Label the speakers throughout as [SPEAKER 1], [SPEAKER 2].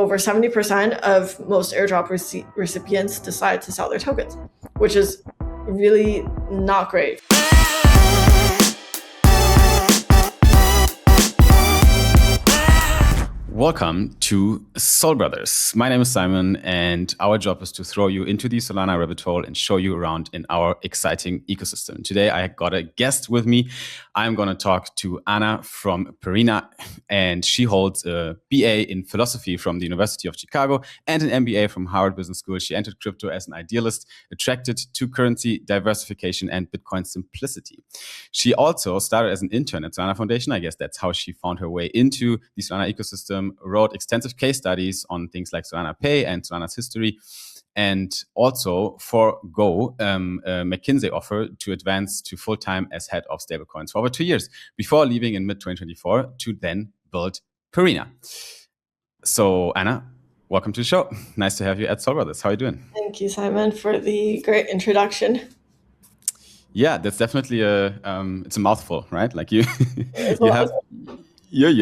[SPEAKER 1] over 70% of most airdrop recipients decide to sell their tokens, which is really not great.
[SPEAKER 2] Welcome to Soul Brothers. My name is Simon, and our job is to throw you into the Solana rabbit hole and show you around in our exciting ecosystem. Today, I got a guest with me. I'm going to talk to Anna from Perena, and she holds a BA in philosophy from the University of Chicago and an MBA from Harvard Business School. She entered crypto as an idealist, attracted to currency diversification and Bitcoin simplicity. She also started as an intern at Solana Foundation. I guess that's how she found her way into the Solana ecosystem. Wrote extensive case studies on things like Solana Pay and Solana's history, and also for Go, McKinsey offer to advance to full-time as head of stablecoins for over 2 years before leaving in mid-2024 to then build Perena. So Anna, welcome to the show. Nice to have you at Soul Brothers. How are you doing?
[SPEAKER 1] Thank you, Simon, for the great introduction.
[SPEAKER 2] Yeah, that's definitely it's a mouthful, right? Like you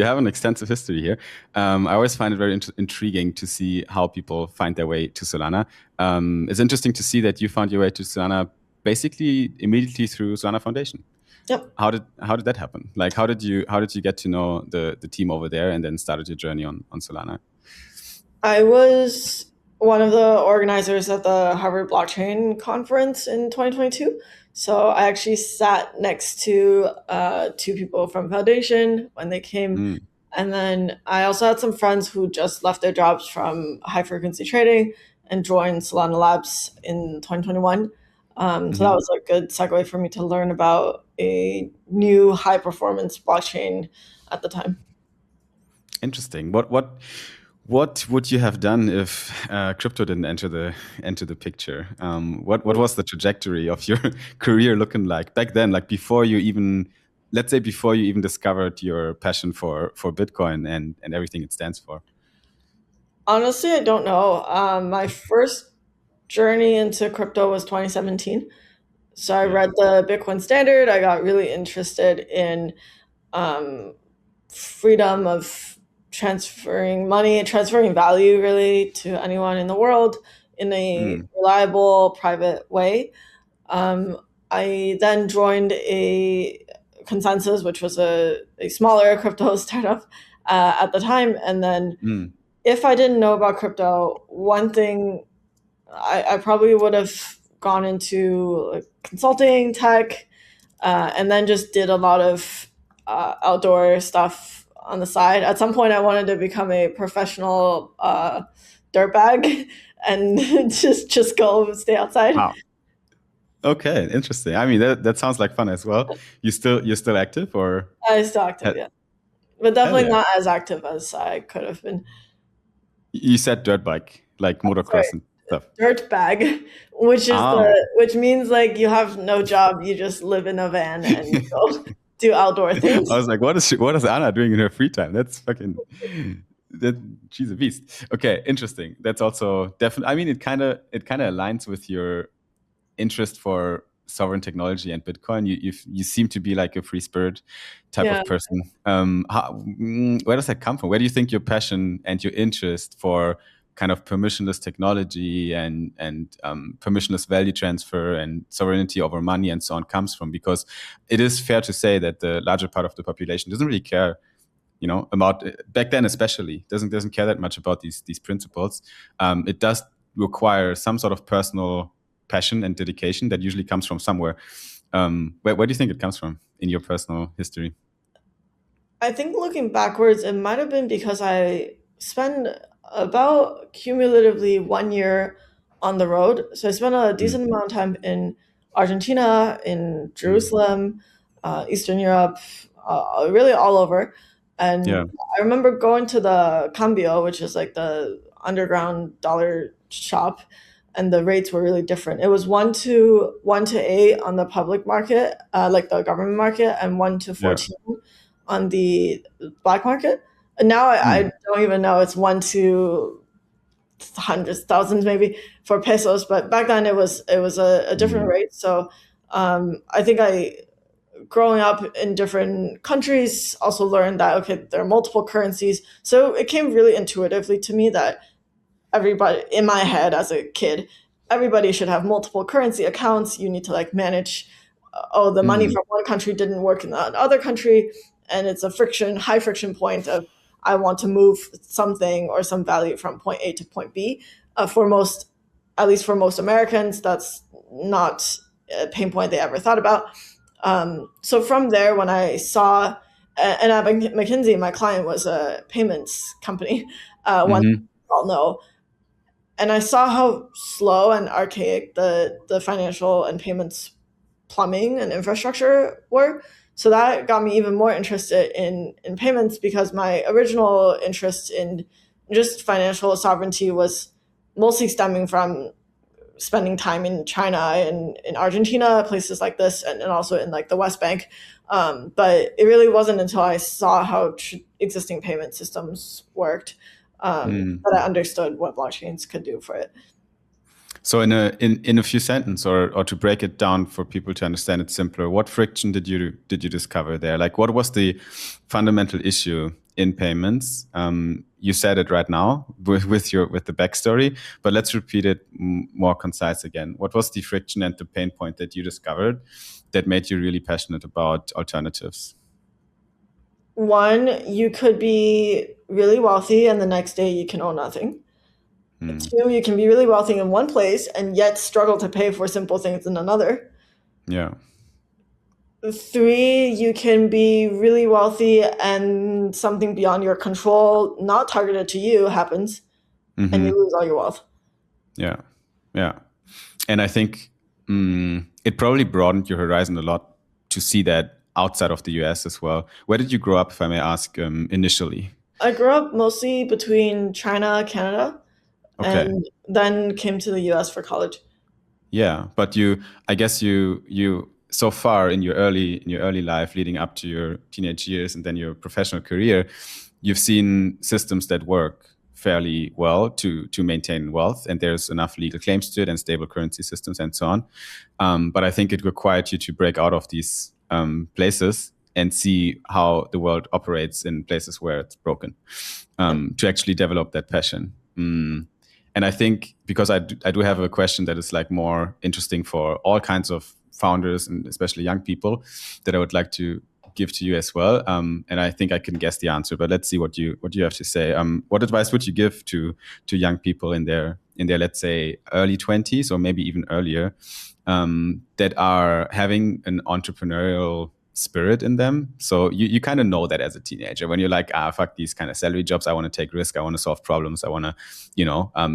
[SPEAKER 2] have an extensive history here. I always find it very intriguing to see how people find their way to Solana. It's interesting to see that you found your way to Solana basically immediately through Solana Foundation.
[SPEAKER 1] Yep.
[SPEAKER 2] How did that happen? Like, how did you get to know the team over there and then started your journey on Solana?
[SPEAKER 1] I was one of the organizers at the Harvard Blockchain Conference in 2022. So I actually sat next to two people from Foundation when they came. And then I also had some friends who just left their jobs from high frequency trading and joined Solana Labs in 2021. So that was a good segue for me to learn about a new high performance blockchain at the time.
[SPEAKER 2] Interesting. What would you have done if crypto didn't enter the picture? What was the trajectory of your career looking like back then? Like before you even discovered your passion for Bitcoin and everything it stands for?
[SPEAKER 1] Honestly, I don't know. My first journey into crypto was 2017. So I read the Bitcoin Standard. I got really interested in freedom of transferring money and transferring value really to anyone in the world in a reliable, private way. I then joined a Consensus, which was a smaller crypto startup at the time. And then if I didn't know about crypto, one thing I probably would have gone into consulting, tech, and then just did a lot of outdoor stuff on the side. At some point, I wanted to become a professional dirtbag and just go stay outside.
[SPEAKER 2] Wow. Okay, interesting. I mean, that sounds like fun as well. You're still active, or?
[SPEAKER 1] I'm still active, yeah, but definitely not as active as I could have been.
[SPEAKER 2] You said dirt bike, like motocross and stuff.
[SPEAKER 1] Dirtbag, which means like you have no job, you just live in a van and you go do outdoor things.
[SPEAKER 2] I was like, what is Anna doing in her free time? That's fucking. She's a beast. Okay, interesting. That's also definitely. I mean, it kind of aligns with your interest for sovereign technology and Bitcoin. You seem to be like a free spirit type of person. Where does that come from? Where do you think your passion and your interest for kind of permissionless technology and permissionless value transfer and sovereignty over money and so on comes from? Because it is fair to say that the larger part of the population doesn't really care, about back then especially doesn't care that much about these principles. It does require some sort of personal passion and dedication that usually comes from somewhere. Where do you think it comes from in your personal history?
[SPEAKER 1] I think looking backwards, it might have been because I spent about cumulatively 1 year on the road. So I spent a decent amount of time in Argentina, in Jerusalem, Eastern Europe, really all over. And I remember going to the Cambio, which is like the underground dollar shop, and the rates were really different. It was 1 to 8 on the public market, like the government market, and 1 to 14 on the black market. And now I don't even know. It's 1 to hundreds, thousands maybe for pesos. But back then it was a different rate. So I think I growing up in different countries, also learned that, okay, there are multiple currencies. So it came really intuitively to me that everybody, in my head as a kid, everybody should have multiple currency accounts. You need to like manage, oh, the money
[SPEAKER 2] Mm.
[SPEAKER 1] from one country didn't work in the other country. And it's a high friction point of, I want to move something or some value from point A to point B. For most, at least for most Americans, that's not a pain point they ever thought about. So from there, when I saw, and at McKinsey, my client was a payments company, one
[SPEAKER 2] Mm-hmm.
[SPEAKER 1] all know, and I saw how slow and archaic the financial and payments plumbing and infrastructure were. So that got me even more interested in payments, because my original interest in just financial sovereignty was mostly stemming from spending time in China and in Argentina, places like this, and also in like the West Bank. But it really wasn't until I saw how existing payment systems worked,
[SPEAKER 2] Mm.
[SPEAKER 1] that I understood what blockchains could do for it.
[SPEAKER 2] So in a few sentences, or to break it down for people to understand it simpler, what friction did you discover there? Like, what was the fundamental issue in payments? You said it right now with the backstory, but let's repeat it more concise again. What was the friction and the pain point that you discovered that made you really passionate about alternatives?
[SPEAKER 1] One, you could be really wealthy and the next day you can own nothing.
[SPEAKER 2] Mm.
[SPEAKER 1] Two, you can be really wealthy in one place and yet struggle to pay for simple things in another.
[SPEAKER 2] Yeah.
[SPEAKER 1] Three, you can be really wealthy and something beyond your control, not targeted to you, happens, and you
[SPEAKER 2] Mm-hmm.
[SPEAKER 1] lose all your wealth.
[SPEAKER 2] Yeah. Yeah. And I think it probably broadened your horizon a lot to see that outside of the US as well. Where did you grow up, if I may ask, initially?
[SPEAKER 1] I grew up mostly between China, Canada,
[SPEAKER 2] Okay.
[SPEAKER 1] and then came to the US for college.
[SPEAKER 2] Yeah, but I guess you so far in your early life, leading up to your teenage years and then your professional career, you've seen systems that work fairly well to maintain wealth, and there's enough legal claims to it, and stable currency systems and so on. But I think it required you to break out of these places and see how the world operates in places where it's broken,
[SPEAKER 1] Yeah.
[SPEAKER 2] to actually develop that passion. And I think, because I do have a question that is like more interesting for all kinds of founders and especially young people, that I would like to give to you as well. And I think I can guess the answer, but let's see what you have to say. What advice would you give to young people in their let's say early 20s, or maybe even earlier, that are having an entrepreneurial spirit in them? So you kind of know that as a teenager, when you're like, fuck these kind of salary jobs, I want to take risk, I want to solve problems, I want to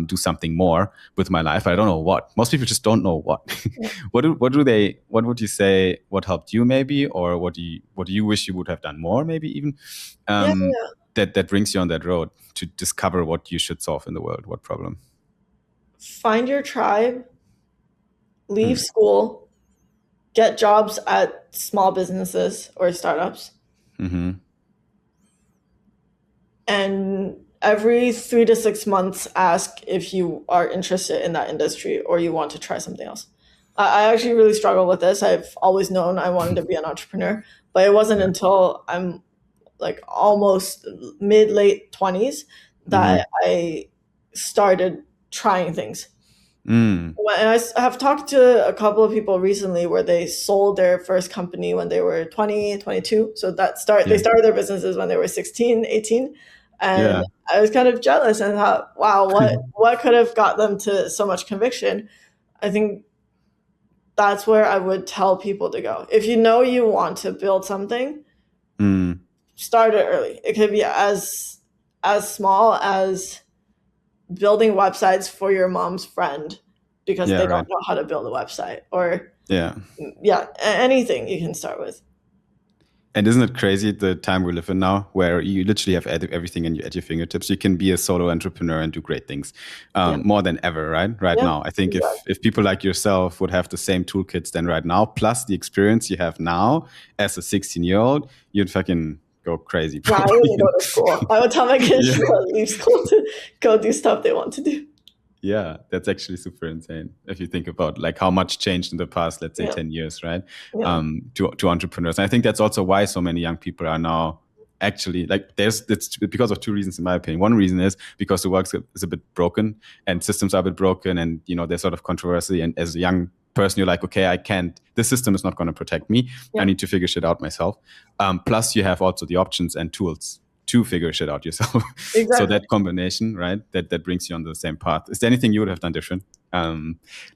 [SPEAKER 2] do something more with my life. I don't know what. Most people just don't know what.
[SPEAKER 1] Yeah.
[SPEAKER 2] What would you say, what helped you maybe, or what do you wish you would have done more, maybe even,
[SPEAKER 1] Yeah.
[SPEAKER 2] that brings you on that road to discover what you should solve in the world, what problem?
[SPEAKER 1] Find your tribe, leave
[SPEAKER 2] Mm.
[SPEAKER 1] school, get jobs at small businesses or startups,
[SPEAKER 2] Mm-hmm.
[SPEAKER 1] and every 3 to 6 months ask if you are interested in that industry or you want to try something else. I actually really struggle with this. I've always known I wanted to be an entrepreneur, but it wasn't
[SPEAKER 2] Yeah.
[SPEAKER 1] until I'm like almost mid late 20s
[SPEAKER 2] Mm-hmm.
[SPEAKER 1] that I started trying things.
[SPEAKER 2] Mm.
[SPEAKER 1] And I have talked to a couple of people recently where they sold their first company when they were 20, 22. So they
[SPEAKER 2] Yeah.
[SPEAKER 1] started their businesses when they were 16, 18. And
[SPEAKER 2] Yeah.
[SPEAKER 1] I was kind of jealous and thought, wow, what could have got them to so much conviction? I think that's where I would tell people to go. If you know you want to build something,
[SPEAKER 2] Mm.
[SPEAKER 1] start it early. It could be as small as building websites for your mom's friend because
[SPEAKER 2] Yeah.
[SPEAKER 1] they
[SPEAKER 2] Right.
[SPEAKER 1] don't know how to build a website, or
[SPEAKER 2] Yeah.
[SPEAKER 1] yeah, anything you can start with.
[SPEAKER 2] And isn't it crazy the time we live in now, where you literally have everything at your fingertips? You can be a solo entrepreneur and do great things,
[SPEAKER 1] Yeah,
[SPEAKER 2] more than ever, right? Right
[SPEAKER 1] yeah,
[SPEAKER 2] now, I think
[SPEAKER 1] exactly.
[SPEAKER 2] if people like yourself would have the same toolkits than right now, plus the experience you have now as a 16-year-old, you'd fucking go crazy,
[SPEAKER 1] Yeah, I
[SPEAKER 2] probably.
[SPEAKER 1] wouldn't go to school. I would tell my kids
[SPEAKER 2] Yeah.
[SPEAKER 1] to leave school to go do stuff they want to do.
[SPEAKER 2] Yeah, that's actually super insane if you think about like how much changed in the past, let's say
[SPEAKER 1] Yeah.
[SPEAKER 2] 10 years, right?
[SPEAKER 1] Yeah.
[SPEAKER 2] To entrepreneurs. And I think that's also why so many young people are now actually like it's because of two reasons in my opinion. One reason is because the work is a bit broken and systems are a bit broken, and there's sort of controversy, and as a young person you're like, okay, I can't, this system is not going to protect me. I
[SPEAKER 1] Yeah.
[SPEAKER 2] need to figure shit out myself. Plus you have also the options and tools to figure shit out yourself. So
[SPEAKER 1] Exactly.
[SPEAKER 2] that combination, right, that brings you on the same path. Is there anything you would have done different?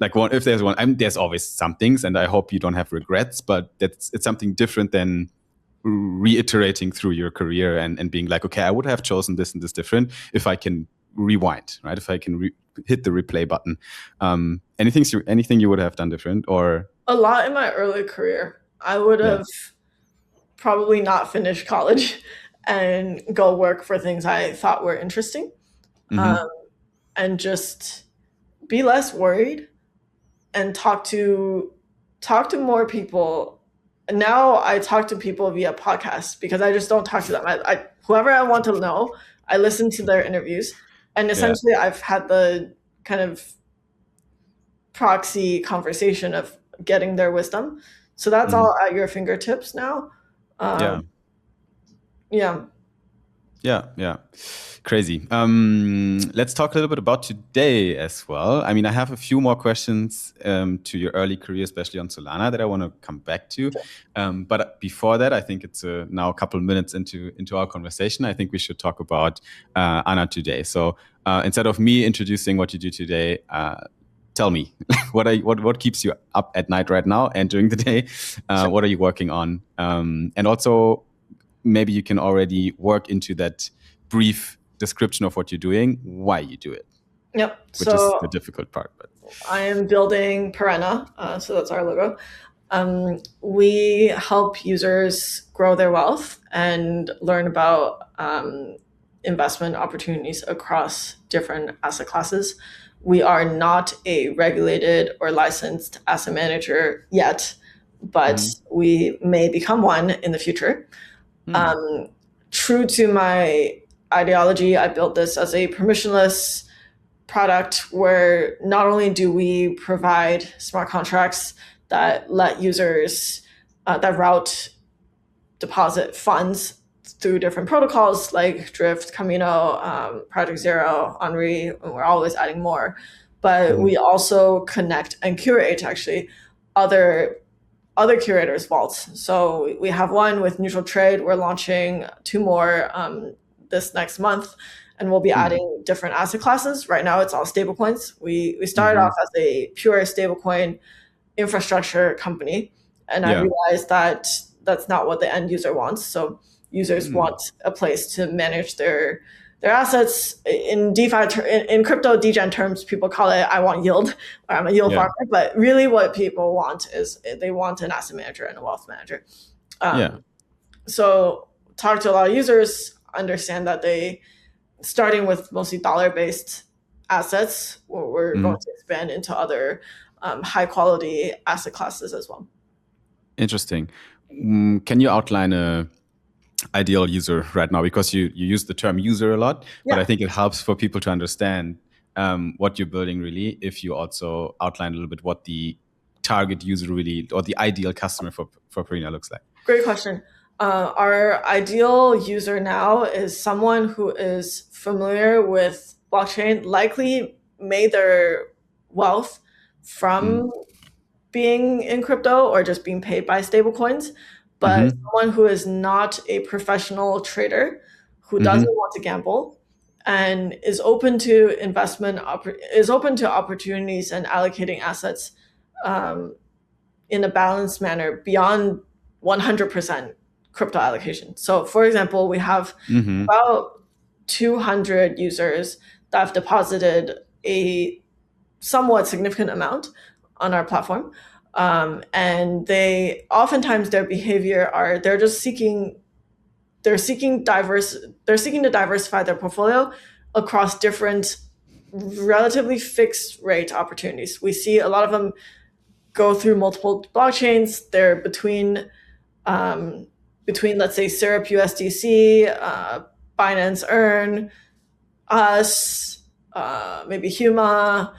[SPEAKER 2] Like one, if there's one, there's always some things, and I hope you don't have regrets, but it's something different than reiterating through your career and being like, okay, I would have chosen this and this different if I can rewind, right? If I can hit the replay button. Anything you would have done different, or
[SPEAKER 1] A lot in my early career. I would
[SPEAKER 2] yeah.
[SPEAKER 1] have probably not finished college and go work for things I thought were interesting,
[SPEAKER 2] Mm-hmm.
[SPEAKER 1] um, and just be less worried and talk to more people. Now I talk to people via podcasts because I just don't talk to them. I whoever I want to know, I listen to their interviews, and
[SPEAKER 2] Yeah.
[SPEAKER 1] essentially I've had the kind of proxy conversation of getting their wisdom. So that's
[SPEAKER 2] Mm-hmm.
[SPEAKER 1] all at your fingertips now.
[SPEAKER 2] Yeah.
[SPEAKER 1] Um, yeah.
[SPEAKER 2] Yeah. Crazy. Let's talk a little bit about today as well. I mean, I have a few more questions to your early career, especially on Solana, that I want to come back to. But before that, I think it's now a couple of minutes into our conversation. I think we should talk about Anna today. So instead of me introducing what you do today, tell me what keeps you up at night right now and during the day.
[SPEAKER 1] Sure.
[SPEAKER 2] What are you working on? And also, maybe you can already work into that brief description of what you're doing, why you do it,
[SPEAKER 1] Yep.
[SPEAKER 2] which is the
[SPEAKER 1] So
[SPEAKER 2] difficult part. But
[SPEAKER 1] I am building Perena. So that's our logo. We help users grow their wealth and learn about investment opportunities across different asset classes. We are not a regulated or licensed asset manager yet, but
[SPEAKER 2] Mhm.
[SPEAKER 1] we may become one in the future.
[SPEAKER 2] Hmm.
[SPEAKER 1] True to my ideology, I built this as a permissionless product where not only do we provide smart contracts that let users that route deposit funds through different protocols like Drift, Camino, Project Zero, Henri, and we're always adding more. But
[SPEAKER 2] Hmm.
[SPEAKER 1] we also connect and curate actually other curators' vaults. So we have one with neutral trade. We're launching two more this next month, and we'll be
[SPEAKER 2] Hmm.
[SPEAKER 1] adding different asset classes. Right now, it's all stablecoins. We started
[SPEAKER 2] Hmm.
[SPEAKER 1] off as a pure stablecoin infrastructure company, and I
[SPEAKER 2] Yeah.
[SPEAKER 1] realized that that's not what the end user wants. So users
[SPEAKER 2] Hmm.
[SPEAKER 1] want a place to manage their assets. In DeFi, in crypto degen terms, people call it "I want yield" or "I'm a yield
[SPEAKER 2] Yeah.
[SPEAKER 1] farmer." But really, what people want is they want an asset manager and a wealth manager.
[SPEAKER 2] Yeah.
[SPEAKER 1] So talk to a lot of users, understand that they starting with mostly dollar-based assets. We're
[SPEAKER 2] Hmm.
[SPEAKER 1] going to expand into other high-quality asset classes as well.
[SPEAKER 2] Interesting. Can you outline a ideal user right now, because you use the term user a lot, but I
[SPEAKER 1] Yeah,
[SPEAKER 2] think it helps for people to understand what you're building really, if you also outline a little bit what the target user really, or the ideal customer for Perena looks like.
[SPEAKER 1] great question. Our ideal user now is someone who is familiar with blockchain, likely made their wealth
[SPEAKER 2] Mm.
[SPEAKER 1] from being in crypto or just being paid by stablecoins, but
[SPEAKER 2] Mm-hmm.
[SPEAKER 1] someone who is not a professional trader, who doesn't
[SPEAKER 2] Mm-hmm.
[SPEAKER 1] want to gamble, and is open to is open to opportunities and allocating assets um, in a balanced manner beyond 100% crypto allocation. So, for example, we have
[SPEAKER 2] Mm-hmm.
[SPEAKER 1] about 200 users that have deposited a somewhat significant amount on our platform. And they oftentimes their behavior are they're seeking to diversify their portfolio across different relatively fixed rate opportunities. We see a lot of them go through multiple blockchains. They're between let's say Syrup USDC, Binance Earn, us. maybe Huma.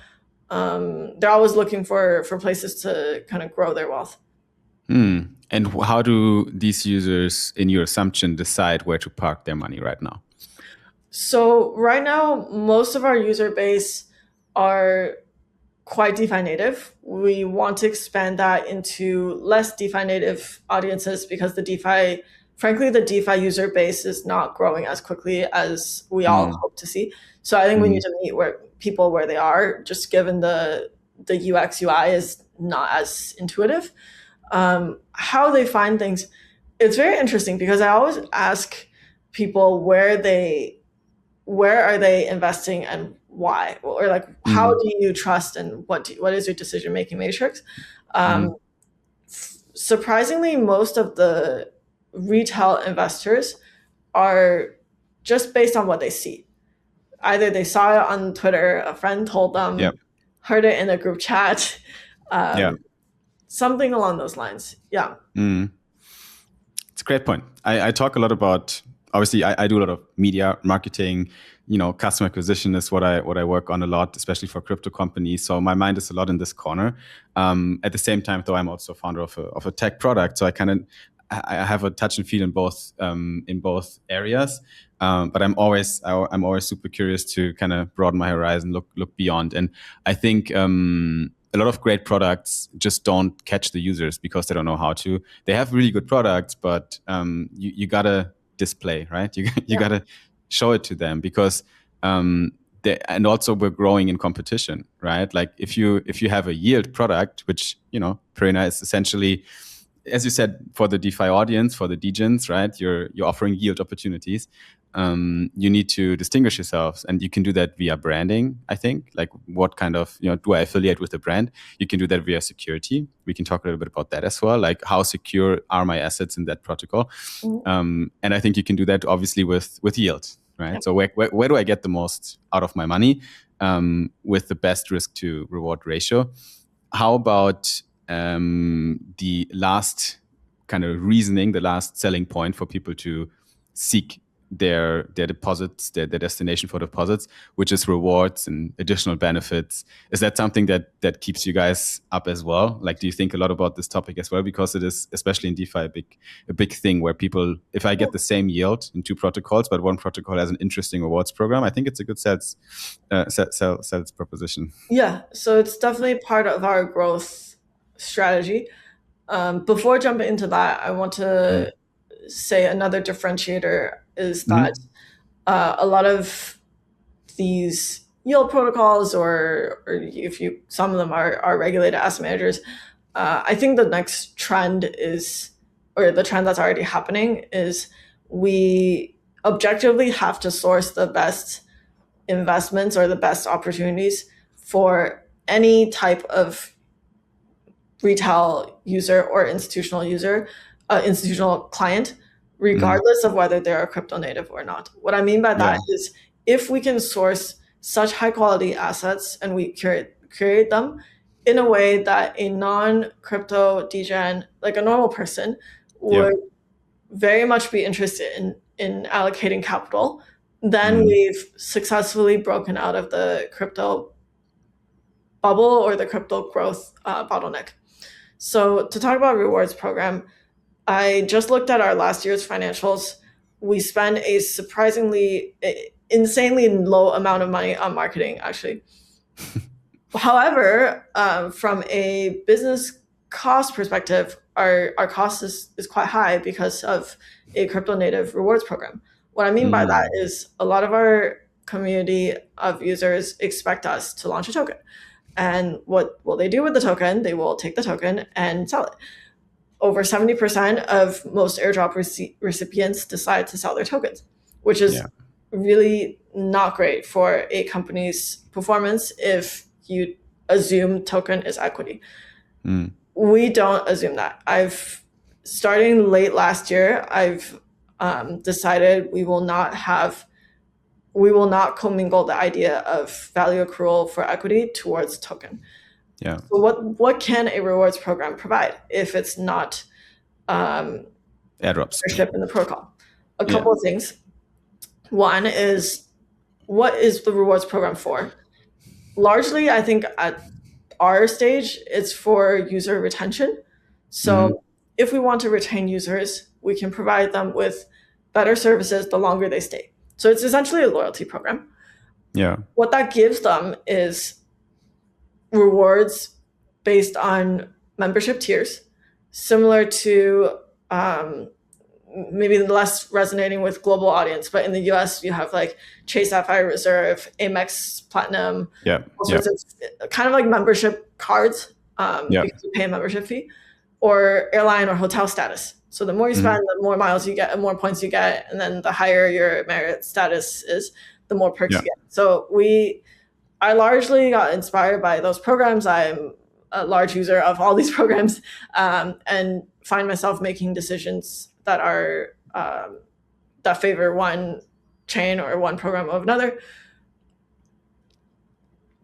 [SPEAKER 1] They're always looking for places to kind of grow their wealth.
[SPEAKER 2] And how do these users, in your assumption, decide where to park their money right now?
[SPEAKER 1] So right now, most of our user base are quite DeFi native. We want to expand that into less DeFi native audiences because frankly, the DeFi user base is not growing as quickly as we all hope to see. So I think we need to meet people where they are, just given the UX UI is not as intuitive. How they find things, it's very interesting because I always ask people where are they investing and why, or like how do you trust and what is your decision making matrix. Surprisingly, most of the retail investors are just based on what they see. Either they saw it on Twitter, a friend told them, heard it in a group chat, something along those lines. Yeah.
[SPEAKER 2] It's a great point. I talk a lot about, obviously I do a lot of media marketing, customer acquisition is what I work on a lot, especially for crypto companies. So my mind is a lot in this corner. At the same time, though, I'm also founder of a tech product. So I have a touch and feel in both areas. But I'm always super curious to kind of broaden my horizon, look beyond. And I think a lot of great products just don't catch the users because they don't know how to. They have really good products, but you gotta display, right? You gotta show it to them because and also we're growing in competition, right? Like if you have a yield product, which Perena is essentially, as you said, for the DeFi audience, for the degens, right? You're offering yield opportunities. You need to distinguish yourselves, and you can do that via branding. I think, like, what kind of do I affiliate with the brand? You can do that via security. We can talk a little bit about that as well, like how secure are my assets in that protocol. And I think you can do that obviously with yield, right? Yep. So where do I get the most out of my money with the best risk to reward ratio? How about the last kind of reasoning, the last selling point for people to seek their deposits, their destination for deposits, which is rewards and additional benefits? Is that something that keeps you guys up as well? Like, do you think a lot about this topic as well? Because it is, especially in DeFi, a big thing where people, if I get the same yield in two protocols, but one protocol has an interesting rewards program, I think it's a good sales proposition.
[SPEAKER 1] Yeah, so it's definitely part of our growth strategy. Before jumping into that, I want to say another differentiator is that a lot of these yield protocols, or some of them are regulated asset managers. I think the next trend is, or the trend that's already happening is, we objectively have to source the best investments or the best opportunities for any type of retail user or institutional client, regardless of whether they're a crypto native or not. What I mean by that is, if we can source such high quality assets and we curate them in a way that a non-crypto degen, like a normal person, would very much be interested in allocating capital, then we've successfully broken out of the crypto bubble or the crypto growth bottleneck. So to talk about rewards program, I just looked at our last year's financials. We spend a surprisingly, insanely low amount of money on marketing, actually. However, from a business cost perspective, our cost is quite high because of a crypto native rewards program. What I mean by that is, a lot of our community of users expect us to launch a token. And what will they do with the token? They will take the token and sell it. Over 70% of most airdrop recipients decide to sell their tokens, which is really not great for a company's performance if you assume token is equity. We don't assume that. Starting late last year, I've decided we will not commingle the idea of value accrual for equity towards token.
[SPEAKER 2] Yeah.
[SPEAKER 1] So what can a rewards program provide if it's not
[SPEAKER 2] airdrops
[SPEAKER 1] ownership in the protocol? A couple of things. One is what is the rewards program for? Largely, I think at our stage, it's for user retention. So if we want to retain users, we can provide them with better services the longer they stay. So it's essentially a loyalty program.
[SPEAKER 2] Yeah.
[SPEAKER 1] What that gives them is rewards based on membership tiers, similar to maybe less resonating with global audience, but in the US, you have like Chase Sapphire Reserve, Amex Platinum, all sorts of kind of like membership cards because you pay a membership fee, or airline or hotel status. So the more you spend, the more miles you get and more points you get. And then the higher your merit status is, the more perks you get. So I largely got inspired by those programs. I'm a large user of all these programs and find myself making decisions that are that favor one chain or one program over another.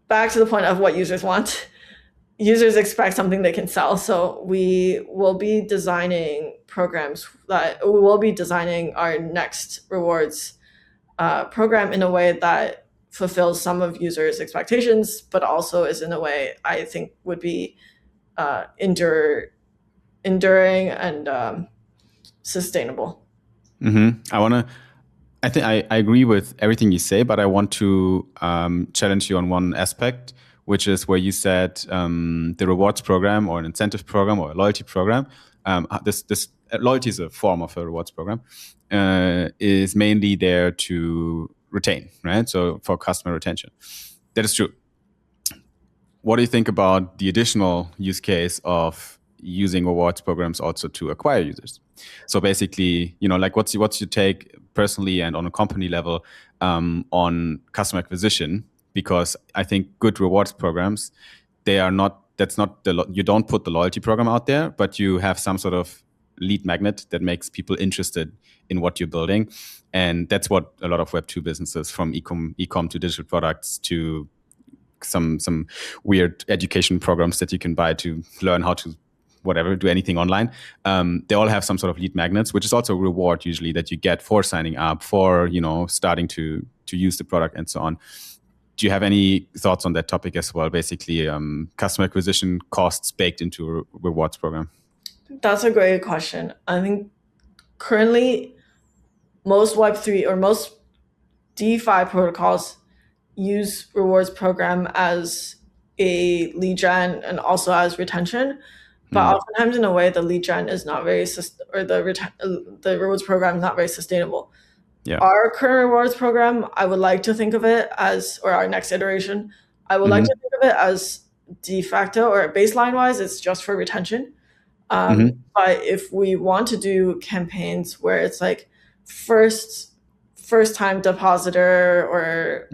[SPEAKER 1] Back to the point of what users want. Users expect something they can sell. So we will be designing programs that we will be designing our next rewards program in a way that fulfills some of users' expectations, but also is in a way I think would be enduring and sustainable.
[SPEAKER 2] I think I agree with everything you say, but I want to challenge you on one aspect, which is where you said the rewards program or an incentive program or a loyalty program. This loyalty is a form of a rewards program, is mainly there to retain, right? So for customer retention. That is true. What do you think about the additional use case of using rewards programs also to acquire users? So basically, like what's your take personally and on a company level on customer acquisition? Because I think good rewards programs, you don't put the loyalty program out there, but you have some sort of lead magnet that makes people interested in what you're building. And that's what a lot of Web2 businesses, from e-com to digital products to some weird education programs that you can buy to learn how to do anything online. They all have some sort of lead magnets, which is also a reward usually that you get for signing up, for starting to use the product and so on. Do you have any thoughts on that topic as well? Basically, customer acquisition costs baked into a rewards program.
[SPEAKER 1] That's a great question. I think currently most Web3 or most DeFi protocols use rewards program as a lead gen and also as retention. But oftentimes in a way, the lead gen is not very, or the rewards program is not very sustainable. Yeah. Our current rewards program, I would like to think of it as, or our next iteration, I would like to think of it as de facto or baseline wise, it's just for retention. But if we want to do campaigns where it's like first time depositor or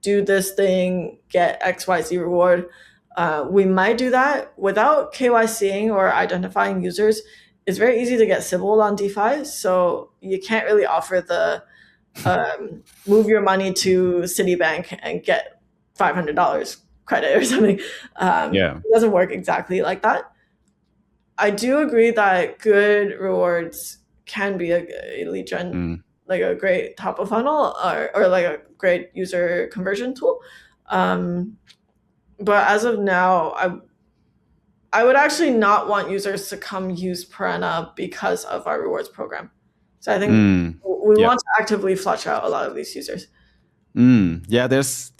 [SPEAKER 1] do this thing, get XYZ reward, we might do that without KYCing or identifying users. It's very easy to get Sybil on DeFi, so you can't really offer the move your money to Citibank and get $500 credit or something. It doesn't work exactly like that. I do agree that good rewards can be a lead gen, like a great top of funnel or like a great user conversion tool. But as of now, I would actually not want users to come use Perena because of our rewards program. So I think we want to actively flush out a lot of these users.
[SPEAKER 2] Yeah, it's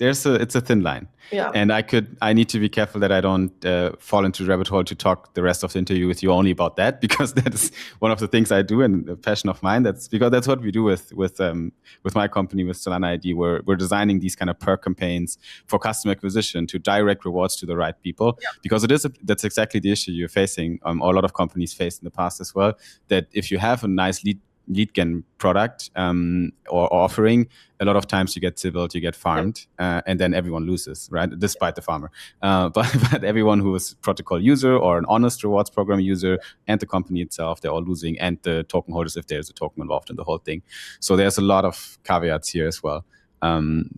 [SPEAKER 2] a thin line.
[SPEAKER 1] Yeah.
[SPEAKER 2] And I need to be careful that I don't fall into the rabbit hole to talk the rest of the interview with you only about that, because that is one of the things I do and a passion of mine. That's what we do with my company, with Solana ID. We're designing these kind of perk campaigns for customer acquisition to direct rewards to the right people, because that's exactly the issue you're facing. A lot of companies faced in the past as well, that if you have a nice lead gen product or offering, a lot of times you get Sybil, you get farmed, and then everyone loses, right? Despite the farmer. But everyone who is protocol user or an honest rewards program user and the company itself, they're all losing, and the token holders if there's a token involved in the whole thing. So there's a lot of caveats here as well.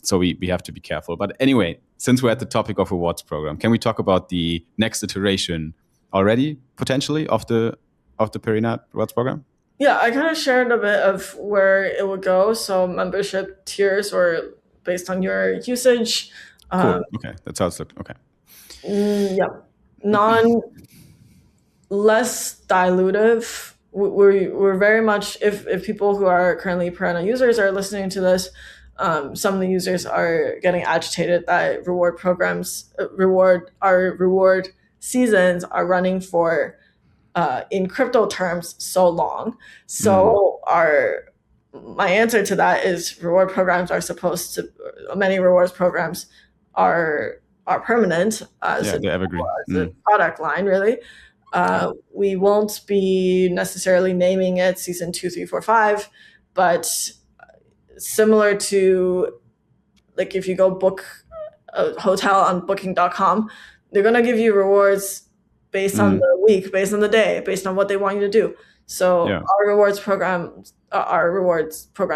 [SPEAKER 2] So we have to be careful. But anyway, since we're at the topic of rewards program, can we talk about the next iteration already, potentially, of the Perena rewards program?
[SPEAKER 1] Yeah, I kind of shared a bit of where it would go. So membership tiers or based on your usage.
[SPEAKER 2] Cool. Okay, that's how it's looked. Okay.
[SPEAKER 1] Yeah, non less dilutive. We're very much, if people who are currently Perena users are listening to this, some of the users are getting agitated that reward programs, reward seasons are running for, in crypto terms, so long. So my answer to that is reward programs are supposed to, many rewards programs are permanent as,
[SPEAKER 2] Yeah, they're evergreen.
[SPEAKER 1] as a product line, really. We won't be necessarily naming it season 2, 3, 4, 5, but similar to, like, if you go book a hotel on booking.com, they're going to give you rewards based on the week, based on the day, based on what they want you to do. So our rewards program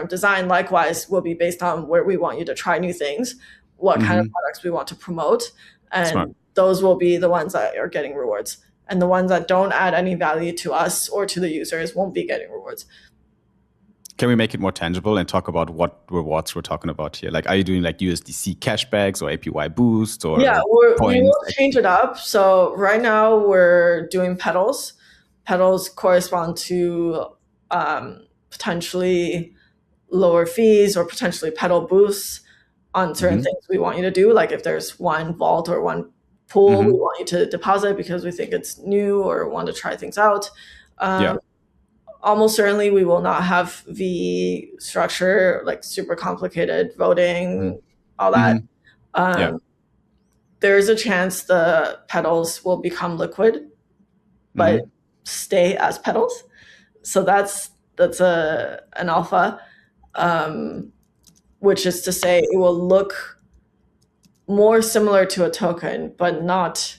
[SPEAKER 1] design likewise will be based on where we want you to try new things, what kind of products we want to promote, and those will be the ones that are getting rewards. And the ones that don't add any value to us or to the users won't be getting rewards.
[SPEAKER 2] Can we make it more tangible and talk about what rewards we're talking about here? Like, are you doing like USDC cashbacks or APY boost or
[SPEAKER 1] we will change it up. So right now we're doing petals. Petals correspond to potentially lower fees or potentially petal boosts on certain things we want you to do. Like if there's one vault or one pool we want you to deposit because we think it's new or want to try things out. Almost certainly we will not have the structure, like super complicated voting, all that. There is a chance the petals will become liquid, but stay as petals. So that's an alpha, which is to say it will look more similar to a token, but not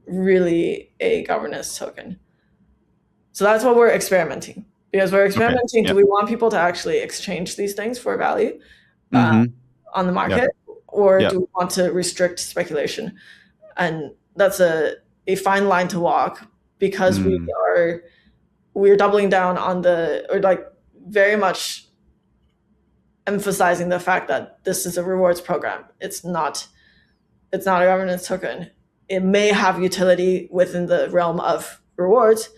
[SPEAKER 1] really a governance token. So that's what we're experimenting, because we're experimenting. Do we want people to actually exchange these things for value on the market, or do we want to restrict speculation? And that's a fine line to walk, because we're doubling down on very much emphasizing the fact that this is a rewards program. It's not a governance token. It may have utility within the realm of rewards,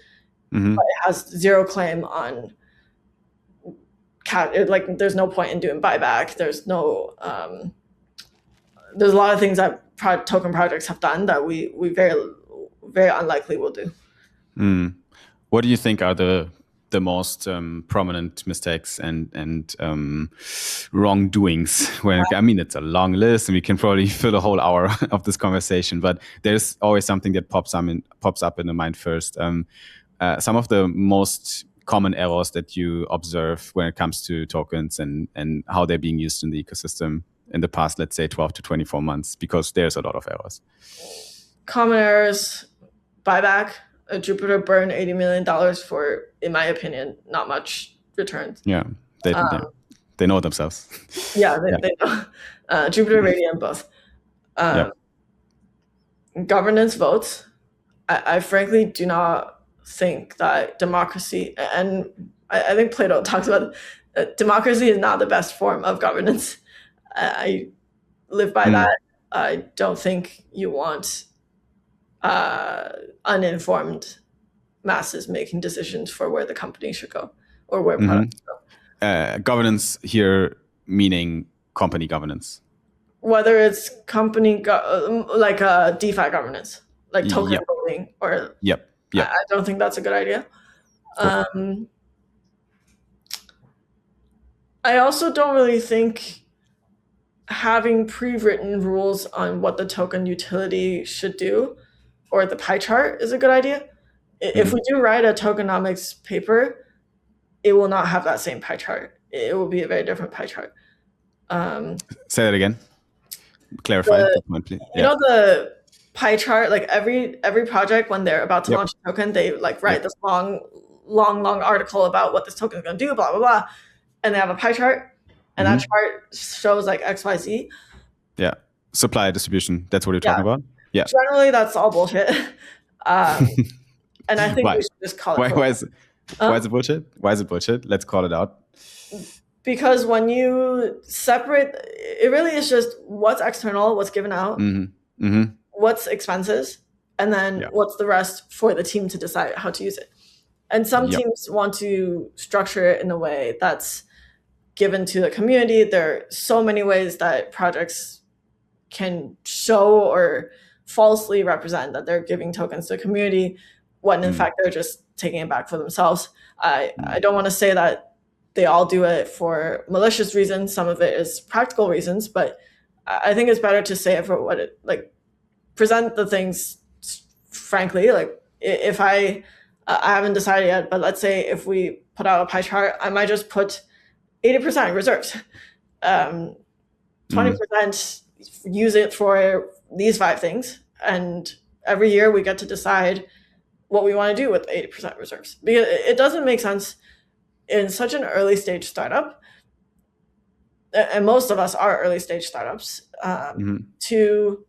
[SPEAKER 1] but it has zero claim on there's no point in doing buyback. There's a lot of things that token projects have done that we very, very unlikely will do.
[SPEAKER 2] What do you think are the most prominent mistakes and wrongdoings? I mean, it's a long list, and we can probably fill a whole hour of this conversation. But there's always something that pops up in the mind first. Some of the most common errors that you observe when it comes to tokens and how they're being used in the ecosystem in the past, let's say 12 to 24 months, because there's a lot of errors.
[SPEAKER 1] Common errors: buyback. Jupiter burned $80 million for, in my opinion, not much returns.
[SPEAKER 2] Yeah, they know themselves.
[SPEAKER 1] Yeah, they know. Jupiter, Radiant, both. Governance votes. I frankly do not think that democracy, and I think Plato talks about democracy is not the best form of governance. I live by that. I don't think you want uninformed masses making decisions for where the company should go or where products go.
[SPEAKER 2] Governance here meaning company governance.
[SPEAKER 1] Whether it's company like DeFi governance, like token voting, or I don't think that's a good idea. I also don't really think having pre-written rules on what the token utility should do or the pie chart is a good idea. If we do write a tokenomics paper, it will not have that same pie chart. It will be a very different pie chart.
[SPEAKER 2] Say that again. Clarify that point, please.
[SPEAKER 1] You know the pie chart, like every project when they're about to launch a token, they write this long article about what this token is going to do, blah blah blah, and they have a pie chart, and that chart shows like XYZ.
[SPEAKER 2] Yeah, supply distribution. That's what you're talking about. Yeah.
[SPEAKER 1] Generally, that's all bullshit. And I think we should just call it.
[SPEAKER 2] Why is it bullshit? Why is it bullshit? Let's call it out.
[SPEAKER 1] because when you separate, it really is just what's external, what's given out, what's expenses, and then
[SPEAKER 2] Yeah.
[SPEAKER 1] what's the rest for the team to decide how to use it. And some
[SPEAKER 2] Yep.
[SPEAKER 1] teams want to structure it in a way that's given to the community. There are so many ways that projects can show or falsely represent that they're giving tokens to the community when in fact they're just taking it back for themselves. I don't want to say that they all do it for malicious reasons. Some of it is practical reasons, but I think it's better to say it for what it, like, present the things frankly. Like, if I haven't decided yet, but let's say if we put out a pie chart, I might just put 80% reserves, 20% use it for these 5 things, and every year we get to decide what we want to do with 80% reserves. Because it doesn't make sense in such an early stage startup, and most of us are early stage startups, to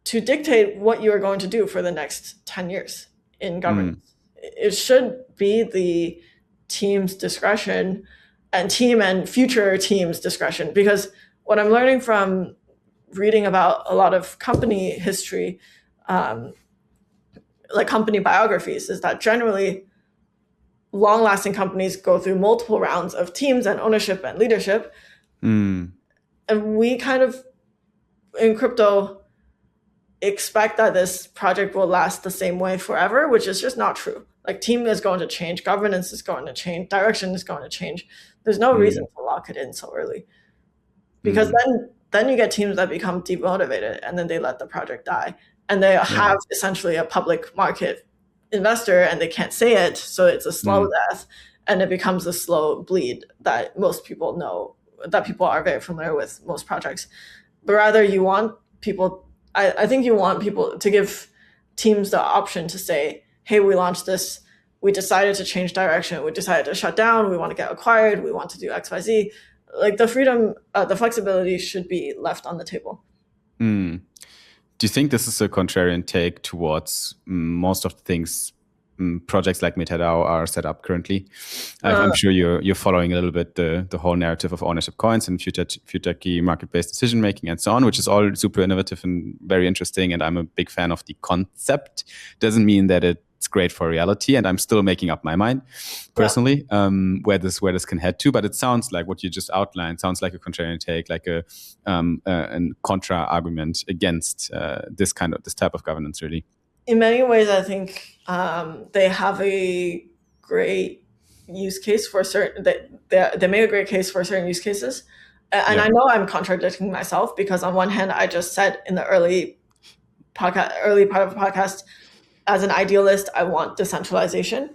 [SPEAKER 1] dictate what you are going to do for the next 10 years in governance. It should be the team's discretion, and team and future teams' discretion. Because what I'm learning from reading about a lot of company history, like company biographies, is that generally long-lasting companies go through multiple rounds of teams and ownership and leadership. And we kind of, in crypto, expect that this project will last the same way forever, which is just not true. Like, team is going to change, governance is going to change, direction is going to change. There's no reason to lock it in so early, because then you get teams that become demotivated and then they let the project die, and they have essentially a public market investor and they can't say it, so it's a slow death, and it becomes a slow bleed that most people know, that people are very familiar with most projects. But rather, you want people, I think you want people to give teams the option to say, hey, we launched this, we decided to change direction, we decided to shut down, we want to get acquired, we want to do XYZ. Like, the freedom, the flexibility should be left on the table.
[SPEAKER 2] Do you think this is a contrarian take towards most of the things projects like MetaDAO are set up currently? I'm sure you're following a little bit the whole narrative of ownership coins and future key market-based decision making and so on, which is all super innovative and very interesting. And I'm a big fan of the concept. Doesn't mean that it's great for reality, and I'm still making up my mind personally where this can head to. But it sounds like what you just outlined sounds like a contrarian take, like a contra argument against this type of governance, really.
[SPEAKER 1] In many ways, I think they have a great use case for certain. They make a great case for certain use cases, and I know I'm contradicting myself, because on one hand, I just said in the early part of the podcast, as an idealist, I want decentralization.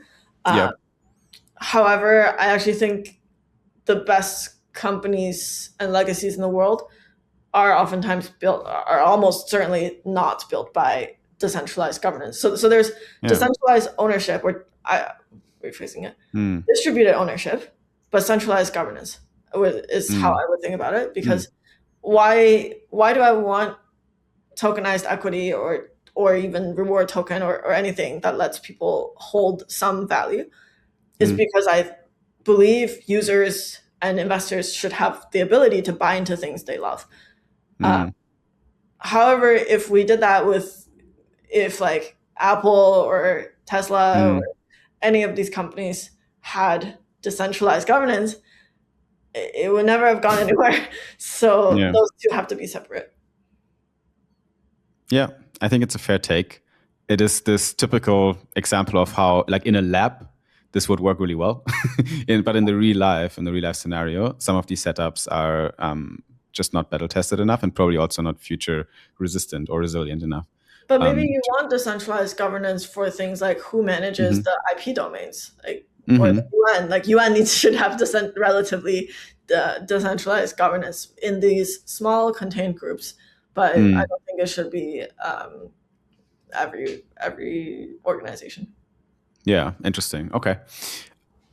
[SPEAKER 1] However, I actually think the best companies and legacies in the world are almost certainly not built by decentralized governance. So there's decentralized ownership, or rephrasing it, distributed ownership, but centralized governance is how I would think about it. Because why do I want tokenized equity or even reward token or anything that lets people hold some value? Is because I believe users and investors should have the ability to buy into things they love. However, if we did that if like Apple or Tesla or any of these companies had decentralized governance, it would never have gone anywhere. So those two have to be separate.
[SPEAKER 2] Yeah, I think it's a fair take. It is this typical example of how, like, in a lab, this would work really well. But in the real life scenario, some of these setups are just not battle tested enough, and probably also not future resistant or resilient enough.
[SPEAKER 1] But maybe you want decentralized governance for things like who manages the IP domains, like, or the UN. Like, UN should have relatively decentralized governance in these small contained groups. But I don't think it should be every organization.
[SPEAKER 2] Yeah, interesting. Okay.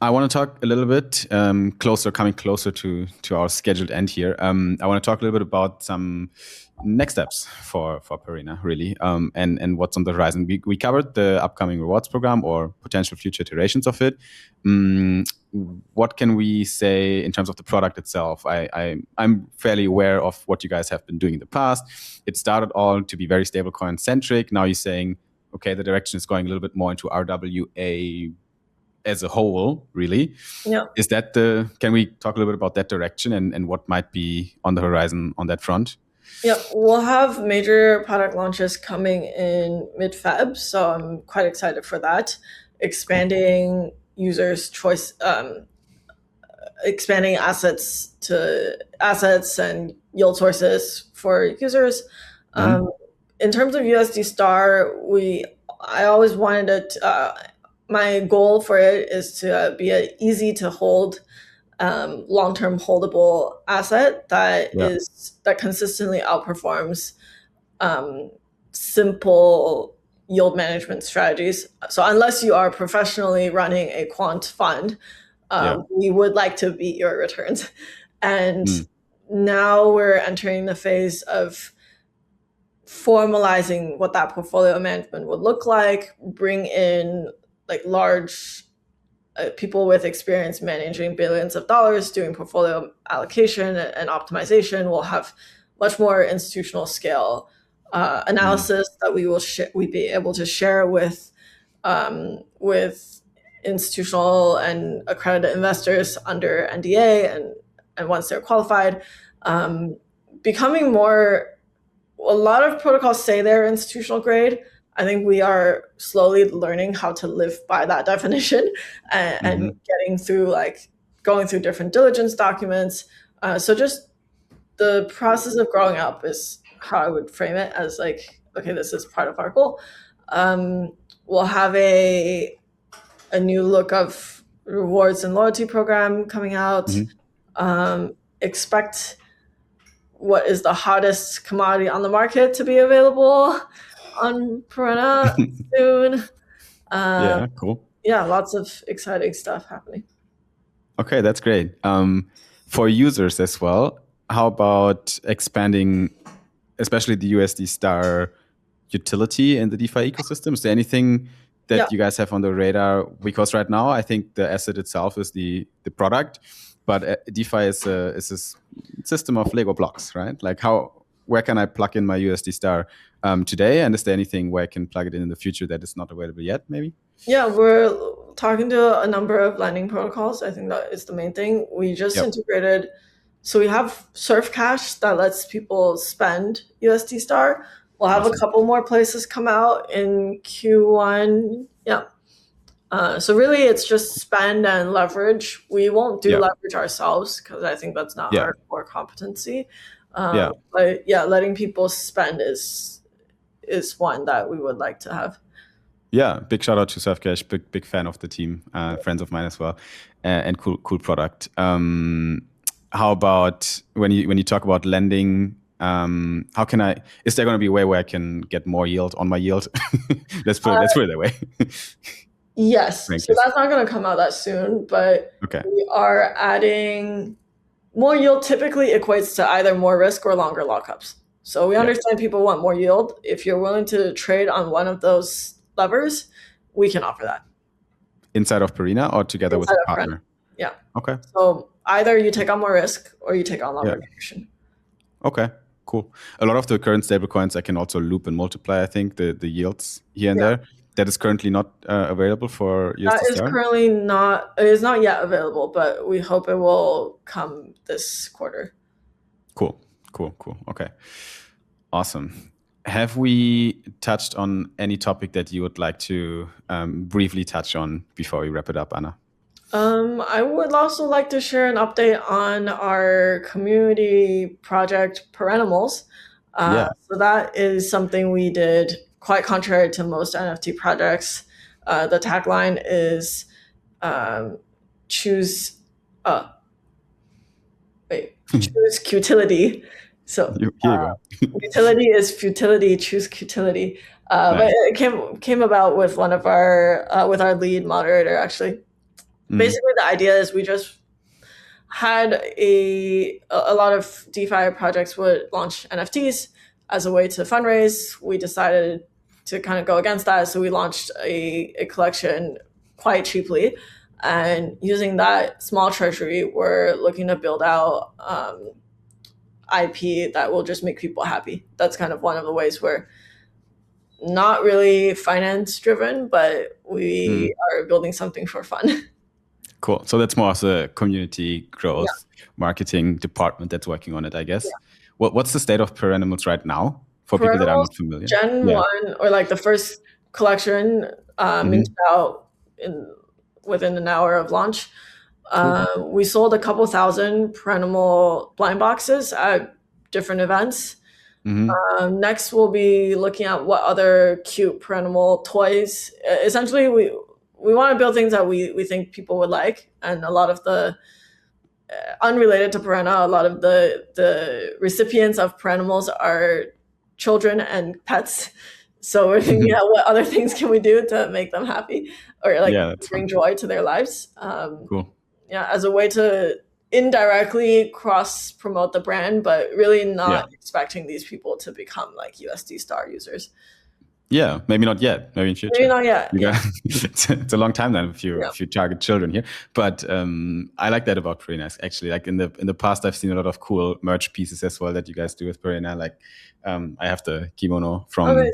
[SPEAKER 2] I want to talk a little bit coming closer to our scheduled end here. I want to talk a little bit about some next steps for Perena, really, and what's on the horizon. We covered the upcoming rewards program or potential future iterations of it. What can we say in terms of the product itself? I'm fairly aware of what you guys have been doing in the past. It started all to be very stablecoin centric. Now you're saying, okay, the direction is going a little bit more into RWA as a whole, really.
[SPEAKER 1] Yeah.
[SPEAKER 2] Is that can we talk a little bit about that direction and what might be on the horizon on that front?
[SPEAKER 1] Yeah, we'll have major product launches coming in mid-Feb, so I'm quite excited for that. Expanding users' choice, expanding assets and yield sources for users. In terms of USD Star, I always wanted it. My goal for it is to be an easy to hold, long-term holdable asset that consistently outperforms simple yield management strategies. So unless you are professionally running a quant fund, we would like to beat your returns. And now we're entering the phase of formalizing what that portfolio management would look like, bring in like large people with experience managing billions of dollars, doing portfolio allocation and optimization. Will have much more institutional scale analysis that we be able to share with institutional and accredited investors under NDA, and once they're qualified, becoming more. A lot of protocols say they're institutional grade. I think we are slowly learning how to live by that definition and going through different diligence documents. So just the process of growing up is how I would frame it, as like, okay, this is part of our goal. We'll have a new look of rewards and loyalty program coming out. Expect what is the hottest commodity on the market to be available on Perena soon.
[SPEAKER 2] Yeah, cool.
[SPEAKER 1] Yeah, lots of exciting stuff happening.
[SPEAKER 2] Okay, that's great. For users as well, how about expanding, especially the USD Star utility in the DeFi ecosystem? Is there anything that you guys have on the radar? Because right now, I think the asset itself is the product, but DeFi is a system of Lego blocks, right? Like where can I plug in my USD Star today? And is there anything where I can plug it in the future that is not available yet, maybe?
[SPEAKER 1] Yeah, we're talking to a number of lending protocols. I think that is the main thing. We just integrated. So we have Surf Cash that lets people spend USD Star. We'll have a couple more places come out in Q1. Yeah. So really, it's just spend and leverage. We won't do leverage ourselves because I think that's not our core competency. But yeah, letting people spend is one that we would like to have.
[SPEAKER 2] Yeah, big shout out to Surfcash. Big fan of the team. Friends of mine as well, and cool product. How about when you talk about lending? How can I? Is there going to be a way where I can get more yield on my yield? let's put it that way.
[SPEAKER 1] Yes. So that's not going to come out that soon, but we are adding more yield. Typically equates to either more risk or longer lockups. So we understand people want more yield. If you're willing to trade on one of those levers, we can offer that.
[SPEAKER 2] Inside of Perena or together with a partner?
[SPEAKER 1] Yeah.
[SPEAKER 2] Okay.
[SPEAKER 1] So either you take on more risk or you take on longer duration.
[SPEAKER 2] Okay, cool. A lot of the current stablecoins I can also loop and multiply, I think, the yields here and there. That is currently not available for USD Star?
[SPEAKER 1] It is not yet available, but we hope it will come this quarter.
[SPEAKER 2] Cool. Okay. Awesome. Have we touched on any topic that you would like to briefly touch on before we wrap it up, Anna?
[SPEAKER 1] I would also like to share an update on our community project, Perennials. So that is something we did quite contrary to most NFT projects. The tagline is choose utility. So utility is futility, choose utility. But it came about with one of our with our lead moderator, actually. Basically, the idea is we just had a lot of DeFi projects would launch NFTs as a way to fundraise. We decided to kind of go against that, so we launched a collection quite cheaply, and using that small treasury, we're looking to build out IP that will just make people happy. That's kind of one of the ways we're not really finance driven, but we are building something for fun.
[SPEAKER 2] Cool. So that's more of a community growth marketing department that's working on it, I guess. Yeah. What's the state of Perennials right now for people that are not familiar?
[SPEAKER 1] Gen 1, or like the first collection, minted out within an hour of launch. Cool. We sold a couple thousand Perennial blind boxes at different events. Next, we'll be looking at what other cute Perennial toys. Essentially, we want to build things that we think people would like, and a lot of the unrelated to Perena, a lot of the recipients of Perennials are children and pets. So we're thinking, what other things can we do to make them happy, or like bring joy to their lives? Cool. Yeah, as a way to indirectly cross promote the brand, but really not expecting these people to become like USD Star users.
[SPEAKER 2] Yeah, maybe not yet. Maybe in future.
[SPEAKER 1] Maybe not yet.
[SPEAKER 2] It's a long time then if you target children here. But I like that about Perena. Actually, like in the past, I've seen a lot of cool merch pieces as well that you guys do with Perena. Like I have the kimono from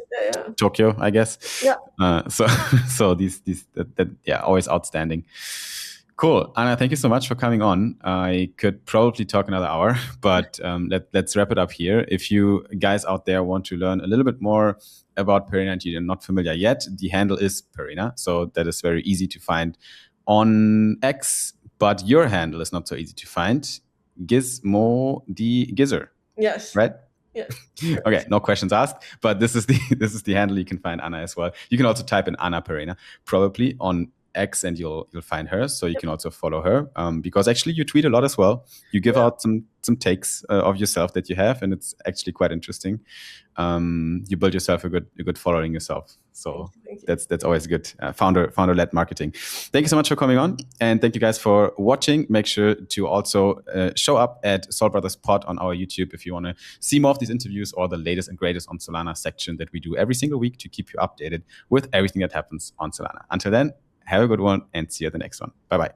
[SPEAKER 2] Tokyo, I guess. Yeah. So these always outstanding. Cool. Anna, thank you so much for coming on. I could probably talk another hour, but let's wrap it up here. If you guys out there want to learn a little bit more about Perena and you're not familiar yet, the handle is Perena. So that is very easy to find on X, but your handle is not so easy to find. Gizmo the Gizzer.
[SPEAKER 1] Yes.
[SPEAKER 2] Right?
[SPEAKER 1] Yes.
[SPEAKER 2] Okay, no questions asked, but this is the handle you can find Anna as well. You can also type in Anna Perena probably on X and you'll find her, so you can also follow her because actually you tweet a lot as well. You give out some takes of yourself that you have, and it's actually quite interesting. You build yourself a good following yourself, so that's always good. Founder-led marketing. Thank you so much for coming on, and thank you guys for watching. Make sure to also show up at Sol Brothers Pod on our YouTube if you want to see more of these interviews or the latest and greatest on Solana section that we do every single week to keep you updated with everything that happens on Solana. Until then, have a good one and see you at the next one. Bye-bye.